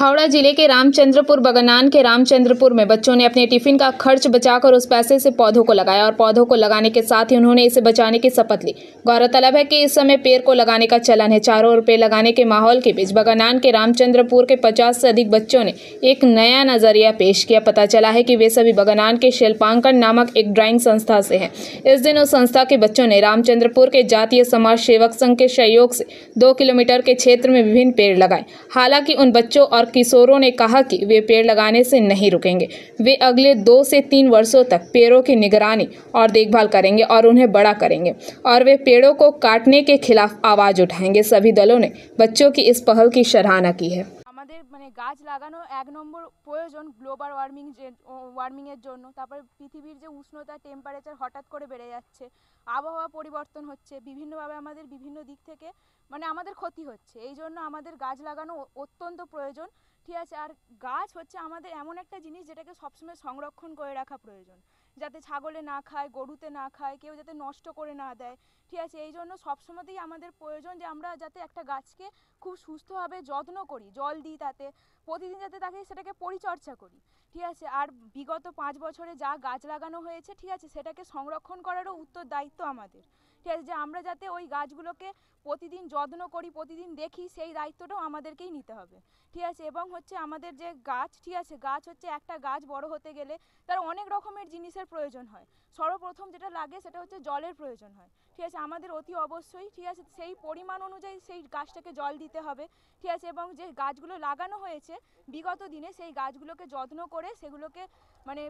हावड़ा जिले के रामचंद्रपुर बगनान के रामचंद्रपुर में बच्चों ने अपने टिफिन का खर्च बचाकर उस पैसे से पौधों को लगाया और पौधों को लगाने के साथ ही उन्होंने इसे बचाने की शपथ ली। गौरतलब है कि इस समय पेड़ को लगाने का चलन है। चारों ओर पेड़ लगाने के माहौल के बीच बगनान के रामचंद्रपुर के 50 से अधिक बच्चों ने एक नया नजरिया पेश किया। पता चला है कि वे सभी बगनान के शिल्पांकन नामक एक ड्राइंग संस्था से हैं। इस दिन उस संस्था के बच्चों ने रामचंद्रपुर के जातीय समाज सेवक संघ के सहयोग से 2 किलोमीटर के क्षेत्र में विभिन्न पेड़ लगाए। हालांकि उन बच्चों और किशोरों ने कहा कि वे पेड़ लगाने से नहीं रुकेंगे। वे अगले 2 से 3 वर्षों तक पेड़ों की निगरानी और देखभाल करेंगे और उन्हें बड़ा करेंगे और वे पेड़ों को काटने के खिलाफ आवाज उठाएंगे। सभी दलों ने बच्चों की इस पहल की सराहना की है। আমাদের মানে গাছ লাগানো এক নম্বর প্রয়োজন গ্লোবাল ওয়ার্মিংয়ের জন্য। তারপরে পৃথিবীর যে উষ্ণতা টেম্পারেচার হঠাৎ করে বেড়ে যাচ্ছে, আবহাওয়া পরিবর্তন হচ্ছে, বিভিন্নভাবে আমাদের বিভিন্ন দিক থেকে মানে আমাদের ক্ষতি হচ্ছে। এই জন্য আমাদের গাছ লাগানো অত্যন্ত প্রয়োজন, ঠিক আছে। আর গাছ হচ্ছে আমাদের এমন একটা জিনিস যেটাকে সবসময় সংরক্ষণ করে রাখা প্রয়োজন, যাতে ছাগলে না খায়, গরুতে না খায়, কেউ যাতে নষ্ট করে না দেয়, ঠিক আছে। এই জন্য সবসময়তেই আমাদের প্রয়োজন যে আমরা যাতে একটা গাছকে খুব সুস্থভাবে যত্ন করি, জল দিই, তাতে প্রতিদিন যাতে সেটাকে পরিচর্যা করি, ঠিক আছে। আর বিগত 5 বছরে যা গাছ লাগানো হয়েছে, ঠিক আছে, সেটাকে সংরক্ষণ করারও উত্তরদায়িত্ব আমাদের, ঠিক আছে। যে আমরা যাতে ওই গাছগুলোকে প্রতিদিন যত্ন করি, প্রতিদিন দেখি, সেই দায়িত্বটাও আমাদেরকেই নিতে হবে, ঠিক আছে। এবং হচ্ছে আমাদের যে গাছ, ঠিক আছে, গাছ হচ্ছে একটা গাছ বড় হতে গেলে তার অনেক রকমের জিনিসের প্রয়োজন হয়। সর্বপ্রথম যেটা লাগে সেটা হচ্ছে জলের প্রয়োজন হয়, ঠিক আছে। আমাদের অতি অবশ্যই, ঠিক আছে, সেই পরিমাণ অনুযায়ী সেই গাছটাকে জল দিতে হবে, ঠিক আছে। এবং যে গাছগুলো লাগানো হয়েছে বিগত দিনে, সেই গাছগুলোকে যত্ন করে সেগুলোকে মানে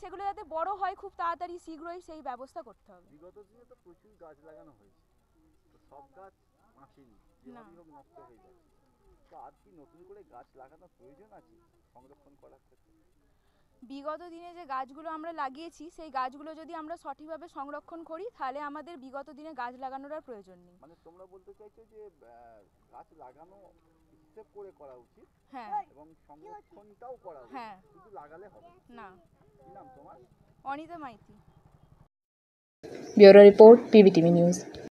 সেগুলো যাতে বড় হয় খুব তাড়াতাড়ি শীঘ্রই, সেই ব্যবস্থা করতে হবে। বিগত দিনে তো প্রচুর গাছ লাগানো হয়েছে, তো সব গাছ বাঁচেনি, যেভাবে হোক নষ্ট হয়ে যাচ্ছে। তো আর কি নতুন করে গাছ লাগানোর প্রয়োজন আছে সংরক্ষণ করার ক্ষেত্রে? বিগত দিনে যে গাছগুলো আমরা লাগিয়েছি সেই গাছগুলো যদি আমরা সঠিকভাবে সংরক্ষণ করি, তাহলে আমাদের বিগত দিনে গাছ লাগানোর আর প্রয়োজন নেই। মানে তোমরা বলতে চাইছো যে গাছ লাগানো হিসেব করে করা উচিত, হ্যাঁ, এবং সংরক্ষণটাও করা উচিত, হ্যাঁ, শুধু লাগালে হবে না। কি নাম তোমার? Anita Maiti. Bureau report, PBTV news.